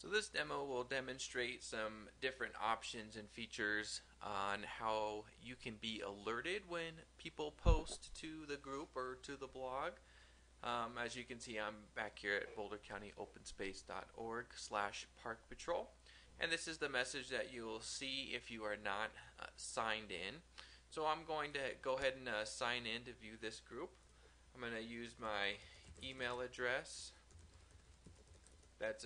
So this demo will demonstrate some different options and features on how you can be alerted when people post to the group or to the blog. As you can see, I'm back here at bouldercountyopenSpace.org/Park Patrol. And this is the message that you will see if you are not signed in. So I'm going to go ahead and sign in to view this group. I'm going to use my email address. That's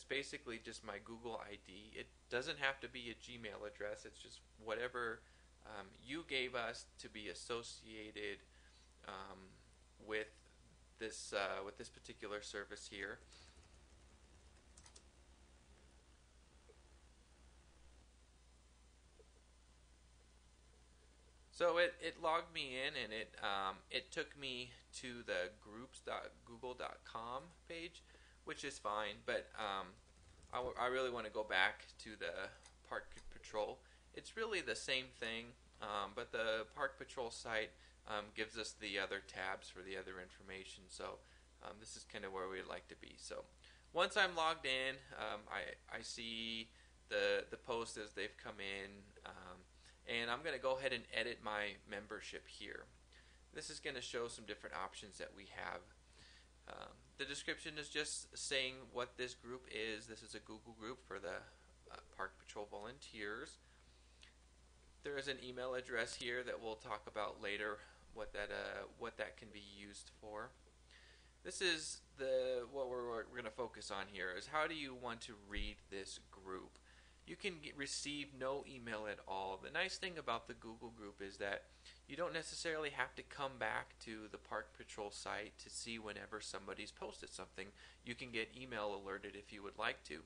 basically just my Google ID. It doesn't have to be a Gmail address. It's just whatever you gave us to be associated with this particular service here. So it logged me in, and it took me to the groups.google.com page, which is fine, but I really want to go back to the Park Patrol. It's really the same thing, but the Park Patrol site gives us the other tabs for the other information, so this is kind of where we'd like to be. So once I'm logged in, I see the posts as they've come in, and I'm going to go ahead and edit my membership here. This is going to show some different options that we have. The description is just saying what this group is. This is a Google group for the Park Patrol volunteers. There is an email address here that we'll talk about later what that can be used for. This is what we're going to focus on here is how do you want to read this group. You can receive no email at all. The nice thing about the Google group is that you don't necessarily have to come back to the Park Patrol site to see whenever somebody's posted something. You can get email alerted if you would like to.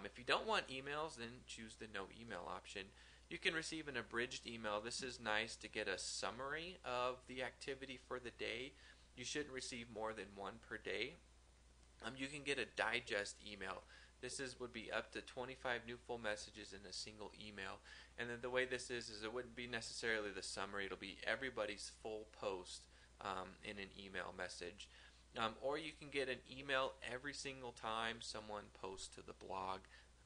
If you don't want emails, then choose the no email option. You can receive an abridged email. This is nice to get a summary of the activity for the day. You shouldn't receive more than one per day. You can get a digest email. This would be up to 25 new full messages in a single email. And then the way this is it wouldn't be necessarily the summary. It'll be everybody's full post in an email message. Or you can get an email every single time someone posts to the blog.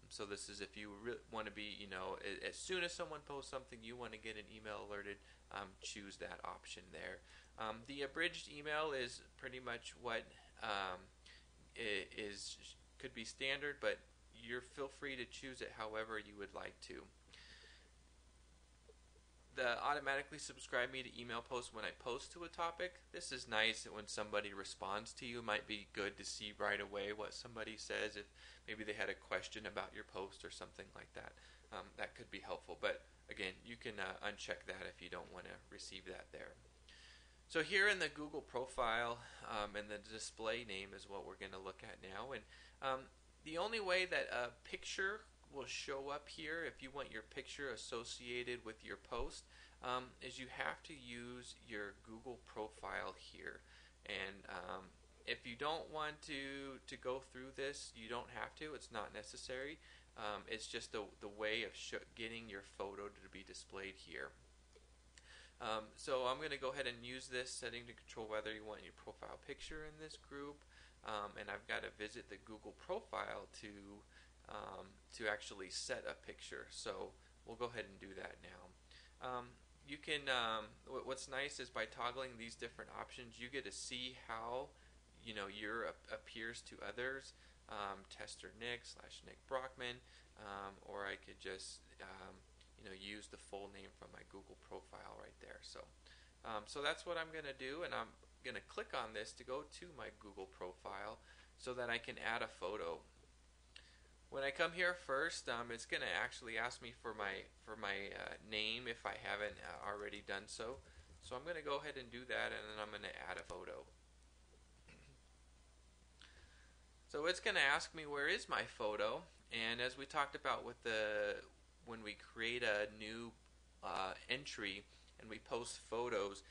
So this is if you really want to be, as soon as someone posts something, you want to get an email alerted, choose that option there. The abridged email is pretty much what could be standard, but feel free to choose it however you would like to. The automatically subscribe me to email posts when I post to a topic. This is nice when somebody responds to you. It might be good to see right away what somebody says if maybe they had a question about your post or something like that. That could be helpful, but again, you can uncheck that if you don't want to receive that there. So here in the Google profile, and the display name is what we're going to look at now. And the only way that a picture will show up here, if you want your picture associated with your post, is you have to use your Google profile here. And if you don't want to go through this, you don't have to. It's not necessary. It's just the way of getting your photo to be displayed here. So I'm going to go ahead and use this setting to control whether you want your profile picture in this group, and I've got to visit the Google profile to actually set a picture. So we'll go ahead and do that now. You can. What's nice is by toggling these different options, you get to see how your appears to others. Tester Nick / Nick Brockman, or I could just use the full name from my Google profile right there. So that's what I'm going to do, and I'm going to click on this to go to my Google profile so that I can add a photo. When I come here first, it's going to actually ask me for my name if I haven't already done so. So I'm going to go ahead and do that, and then I'm going to add a photo. So it's going to ask me where is my photo, and as we talked about when we create a new entry and we post photos,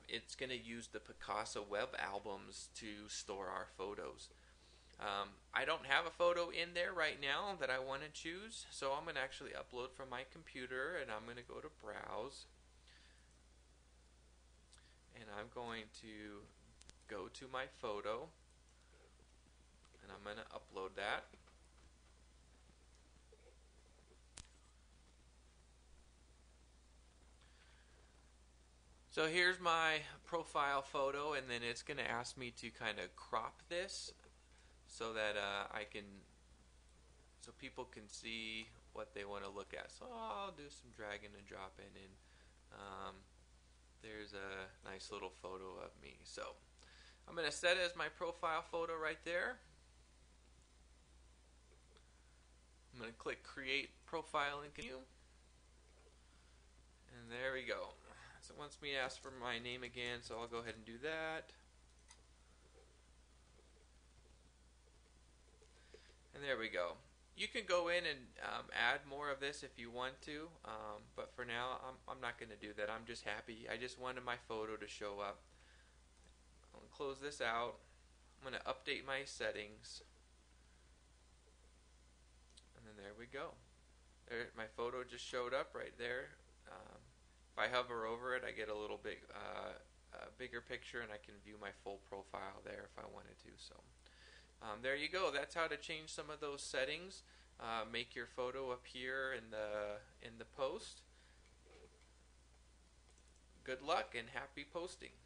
it's going to use the Picasa web albums to store our photos. I don't have a photo in there right now that I want to choose, so I'm going to actually upload from my computer, and I'm going to go to Browse, and I'm going to go to my photo, and I'm going to upload that. So here's my profile photo, and then it's going to ask me to kind of crop this so that so people can see what they want to look at. So I'll do some dragging and dropping, and there's a nice little photo of me. So I'm going to set it as my profile photo right there. I'm going to click Create Profile and Continue. And there we go. So it wants me to ask for my name again, so I'll go ahead and do that. And there we go. You can go in and add more of this if you want to, but for now I'm not going to do that. I'm just happy. I just wanted my photo to show up. I'm going to close this out. I'm going to update my settings. And then there we go. There, my photo just showed up right there. If I hover over it, I get a little bit bigger picture, and I can view my full profile there if I wanted to. So there you go. That's how to change some of those settings. Make your photo appear in the post. Good luck and happy posting.